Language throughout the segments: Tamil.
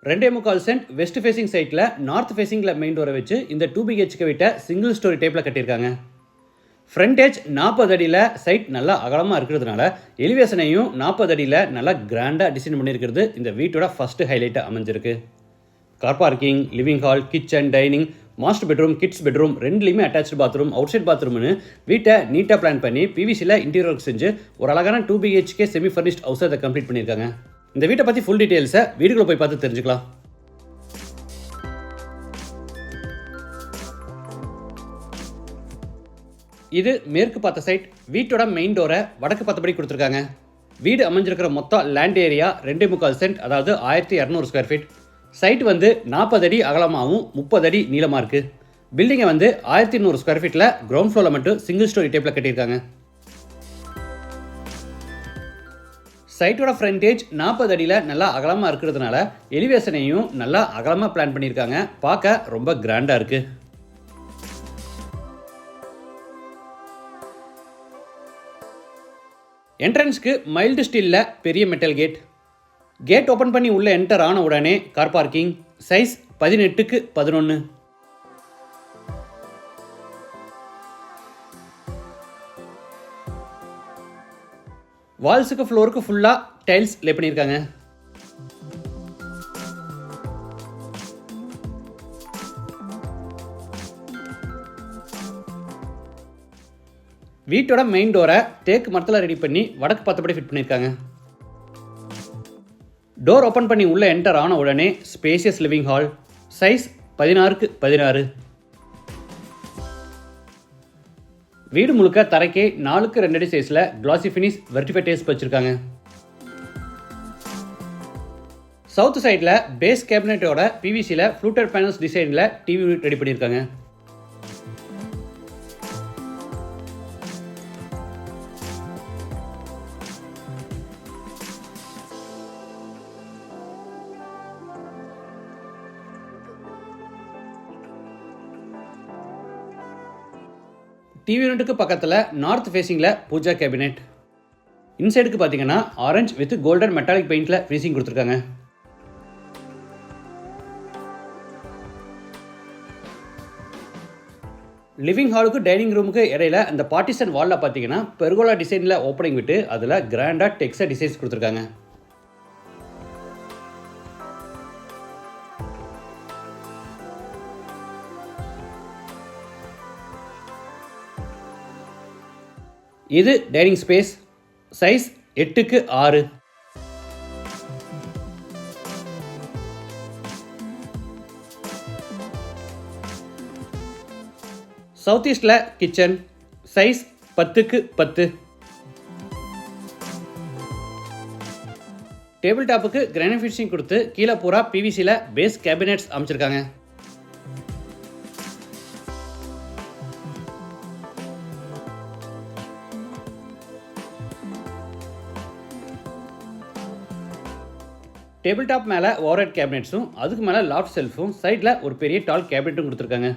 2.25 சென்ட் வெஸ்ட் ஃபேசிங் சைட்டில் நார்த் ஃபேசிங்கில் மெயின் டோரை வச்சு இந்த 2 பிஹெச்கே வீட்டை சிங்கிள் ஸ்டோரி டைப்பில் கட்டியிருக்காங்க. ஃப்ரண்டேஜ் 40 அடியில் சைட் நல்லா அகலமாக இருக்கிறதுனால எலிவேஷனையும் 40 அடியில் நல்லா கிராண்டாக டிசைன் பண்ணியிருக்கிறது இந்த வீட்டோட ஃபஸ்ட்டு ஹைலைட்டாக அமைஞ்சிருக்கு. Car parking, living hall, kitchen, dining, master bedroom, kids bedroom ரெண்டுலேயுமே அட்டாச்சு பாத்ரூம், அவுட் சைட் பாத்ரூம்னு வீட்டை நீட்டாக பிளான் பண்ணி பிவிசியில் இன்டீரியர் ஒர்க் செஞ்சு ஒரு அழகான 2 பிஹெச்கே செமி ஃபர்னிஷ்ட் ஹவுஸை அதை கம்ப்ளீட் பண்ணியிருக்காங்க. இந்த வீட்டை பற்றி ஃபுல் டீட்டெயில்ஸை வீடுக்குள்ளே போய் பார்த்து தெரிஞ்சுக்கலாம். இது மேற்கு பார்த்த சைட். வீட்டோட மெயின் டோரை வடக்கு பார்த்தபடி கொடுத்துருக்காங்க. வீடு அமைஞ்சிருக்கிற மொத்தம் லேண்ட் ஏரியா 2.25 சென்ட், அதாவது 1200 ஸ்கொயர் ஃபீட். சைட் 40 அடி அகலமாகவும் 30 அடி நீளமாக இருக்குது. பில்டிங்கை 1200 ஸ்கொயர் ஃபீட்டில் கிரவுண்ட் ஃப்ளோரில் மட்டும் சிங்கிள் ஸ்டோரி டைப்பில் கட்டியிருக்காங்க. சைட்டோட ஃப்ரண்டேஜ் 40 அடியில் நல்லா அகலமாக இருக்கிறதுனால எலிவேஷனையும் நல்லா அகலமாக பிளான் பண்ணியிருக்காங்க. பார்க்க ரொம்ப கிராண்டாக இருக்குது. என்ட்ரன்ஸ்க்கு மைல்டு ஸ்டீலில் பெரிய மெட்டல் கேட் ஓப்பன் பண்ணி உள்ளே என்டர் ஆன உடனே கார் பார்க்கிங். சைஸ் 18க்கு 11. வால்ஸுக்கு ஃப்ளோருக்கு ஃபுல்லாக டைல்ஸ் லே பண்ணியிருக்காங்க. வீட்டோட மெயின் டோரை தேக்கு மரத்தில் ரெடி பண்ணி வடக்கு பார்த்தபடி ஃபிட் பண்ணியிருக்காங்க. டோர் ஓப்பன் பண்ணி உள்ளே என்டர் ஆன உடனே ஸ்பேசியஸ் லிவிங் ஹால். சைஸ் 16க்கு 16. வீடு முழுக்க தரைக்கே 4க்கு 2 அடி சைஸில் கிளாசி ஃபினிஷ் வெர்டிஃபைட் டேஸ் வச்சுருக்காங்க. சவுத் சைடில் பேஸ் கேபினட்டோட பிவிசியில் ஃப்ளூட்டட் பேனல்ஸ் டிசைனில் டிவி யூனிட் ரெடி பண்ணியிருக்காங்க. டிவி யூனிட்டுக்கு பக்கத்தில் நார்த் ஃபேஸிங்கில் பூஜா கேபினெட். இன்சைடுக்கு பார்த்தீங்கன்னா ஆரஞ்ச் வித் கோல்டன் மெட்டாலிக் பெயிண்டில் ஃபினிஷிங் கொடுத்துருக்காங்க. லிவிங் ஹாலுக்கு டைனிங் ரூமுக்கு இடையில அந்த பார்ட்டிஷன் வாலில் பார்த்தீங்கன்னா பெர்கோலா டிசைனில் ஓப்பனிங் விட்டு அதில் கிராண்டாக டெக்ஸ்டா டிசைன்ஸ் கொடுத்துருக்காங்க. இது டைனிங் ஸ்பேஸ். சைஸ் 8க்கு 6. சவுத் ஈஸ்டில் கிச்சன். சைஸ் 10க்கு 10. டேபிள் டாப்புக்கு கிரானைட் ஃபினிஷிங் கொடுத்து கீழே பூரா பிவிசியில் பேஸ் கேபினெட்ஸ் அமைச்சிருக்காங்க. டேபிள் டாப் மேலே ஓவர்ஹெட் கேபினெட்ஸும் அதுக்கு மேலே லாஃப்ட் செல்ஃபும் சைடில் ஒரு பெரிய டால் கேபினெட்டும் கொடுத்துருக்காங்க.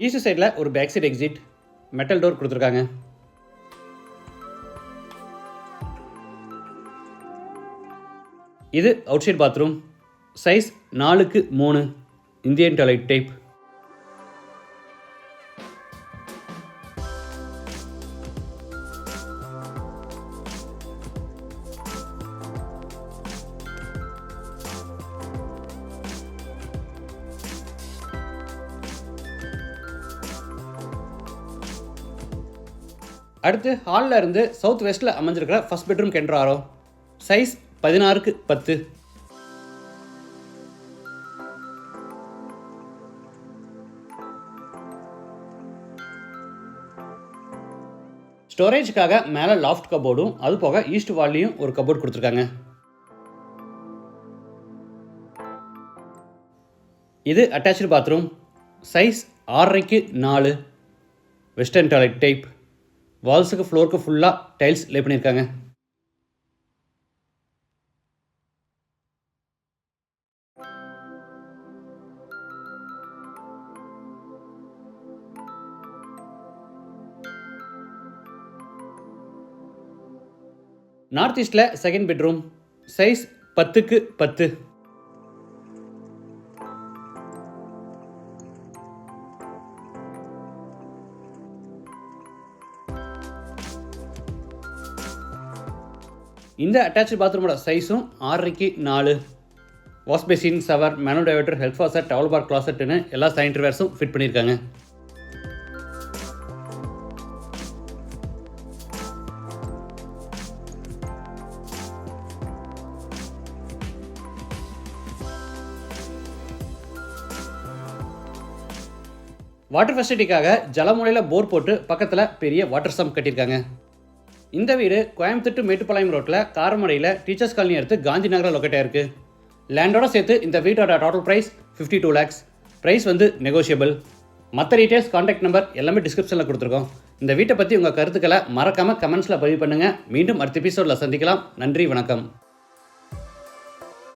ஈஸ்ட் சைடில் ஒரு back side exit metal door கொடுத்துருக்காங்க. இது அவுட் சைட் பாத்ரூம். சைஸ் 4க்கு 3. Indian toilet type. அடுத்து ஹாலில் இருந்து சவுத் வெஸ்ட்டில் அமைஞ்சிருக்கிற ஃபர்ஸ்ட் பெட்ரூம் கென்ட்ராரோ. சைஸ் 16க்கு 10. ஸ்டோரேஜுக்காக மேலே லாஃப்ட் கபோர்டும் அது போக ஈஸ்ட் வால்லையும் ஒரு கபோர்ட் கொடுத்துருக்காங்க. இது அட்டாச்சு பாத்ரூம். சைஸ் 6.5க்கு 4. Western toilet type. வால்ஸுக்கு ஃப்ளோருக்கு ஃபுல்லாக டைல்ஸ் லே பண்ணியிருக்காங்க. நார்த் ஈஸ்டில் செகண்ட் பெட்ரூம், சைஸ் 10க்கு 10. இந்த அட்டாச்சு பாத்ரூமோட சைஸும் 6க்கு 4. Wash basin, shower, manual diverter, health washer, towel bar, கிளாசெட்னு எல்லா சானிட்டரி வேர்ஸும் ஃபிட் பண்ணியிருக்காங்க. வாட்டர் ஃபெசிலிட்டிக்காக ஜலமுனையில் போர் போட்டு பக்கத்தில் பெரிய வாட்டர் சம்ப் கட்டியிருக்காங்க. இந்த வீடு கோயம்புத்தூர் டு மேட்டுப்பாளையம் ரோட்டில் காரமடையில் டீச்சர்ஸ் காலனி எடுத்து காந்தி நகரில் லொக்கேட் ஆயிருக்கு. லேண்டோட சேர்த்து இந்த வீட்டோட total price 52 lakhs. Price negotiable. மற்ற டீட்டெயில்ஸ், கான்டாக்ட் நம்பர் எல்லாமே டிஸ்கிரிப்ஷனில் கொடுத்துருக்கோம். இந்த வீட்டை பற்றி உங்கள் கருத்துக்களை மறக்காமல் கமெண்ட்ஸில் பதிவு பண்ணுங்கள். மீண்டும் அடுத்த எபிசோடில் சந்திக்கலாம். நன்றி, வணக்கம்.